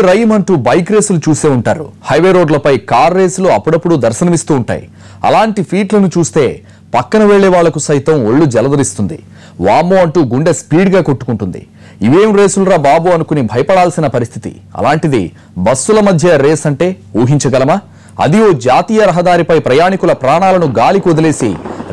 రైమంటూ bike రేసులు చూసే ఉంటారు. Highway రోడ్లపై కార్ రేసులు అప్పుడప్పుడు దర్శనమిస్తూ ఉంటాయి. అలాంటి ఫీట్లను చూస్తే పక్కన వెళ్లే వాళ్లకు సైతం ఒళ్ళు జలదరిస్తుంది. వామ్మో అంటూ గుండె స్పీడ్గా కొట్టుకుంటుంది. ఇవేం రేసులురా బాబు అనుకుని భయపడాల్సిన పరిస్థితి. అలాంటిది బస్సుల మధ్య రేస్ అంటే ఊహించగలమా? అది ఓ జాతీయ రహదారిపై ప్రయాణికుల ప్రాణాలను గాలికి వదిలేసి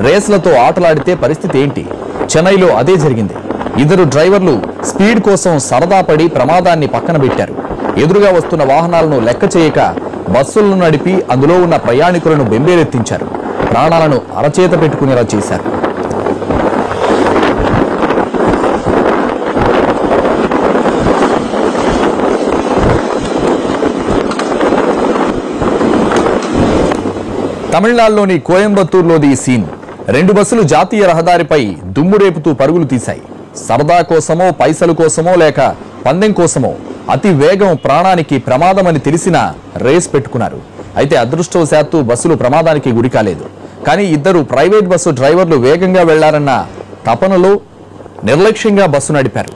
రేసులతో ఆటలాడితే పరిస్థితి ఏంటి? చెన్నైలో అదే జరిగింది. ఇద్దరు డ్రైవర్లు స్పీడ్ కోసం సరదా పడి ప్రమాదాన్ని పక్కన పెట్టారు. ఎదురుగా వస్తున్న వాహనాలను లెక్క చేయక బస్సులను నడిపి అందులో ఉన్న ప్రయాణికులను బెంబేలెత్తించారు. ప్రాణాలను అరచేత పెట్టుకునేలా చేశారు. తమిళనాడులోని కోయంబత్తూరులోది ఈ సీన్. 2 బస్సులు జాతీయ రహదారిపై దుమ్ము రేపుతూ పరుగులు తీశాయి. సరదా కోసమో, పైసలు కోసమో, లేక పందెం కోసమో అతి వేగం ప్రాణానికి ప్రమాదమని తెలిసినా రేస్ పెట్టుకున్నారు. అయితే అదృష్టవశాత్తు బస్సులు ప్రమాదానికి గురి కాలేదు. కానీ ఇద్దరు ప్రైవేట్ బస్సు డ్రైవర్లు వేగంగా వెళ్లారన్న తపనలో నిర్లక్ష్యంగా బస్సు నడిపారు.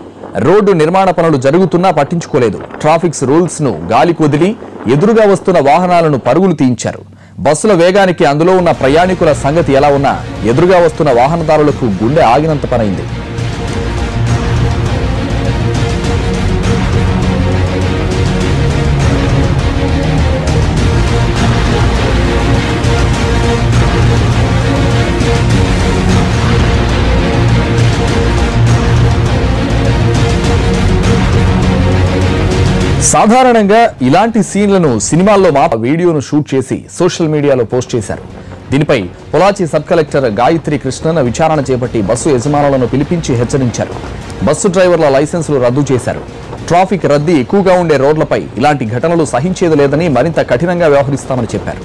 రోడ్డు నిర్మాణ పనులు జరుగుతున్నా పట్టించుకోలేదు. ట్రాఫిక్ రూల్స్ ను గాలికి వదిలి ఎదురుగా వస్తున్న వాహనాలను పరుగులు తీయించారు. బస్సుల వేగానికి అందులో ఉన్న ప్రయాణికుల సంగతి ఎలా ఉన్నా ఎదురుగా వస్తున్న వాహనదారులకు గుండె ఆగినంత పనైంది. సాధారణంగా ఇలాంటి సీన్లను సినిమాల్లో వీడియోను షూట్ చేసి సోషల్ మీడియాలో పోస్ట్ చేశారు. దీనిపై పొలాచి సబ్ కలెక్టర్ గాయత్రి కృష్ణన్ విచారణ చేపట్టి బస్సు యజమానులను పిలిపించి హెచ్చరించారు. బస్సు డ్రైవర్ల లైసెన్సులు రద్దు చేశారు. ట్రాఫిక్ రద్దీ ఎక్కువగా ఉండే రోడ్లపై ఇలాంటి ఘటనలు సహించేది లేదని మరింత కఠినంగా వ్యవహరిస్తామని చెప్పారు.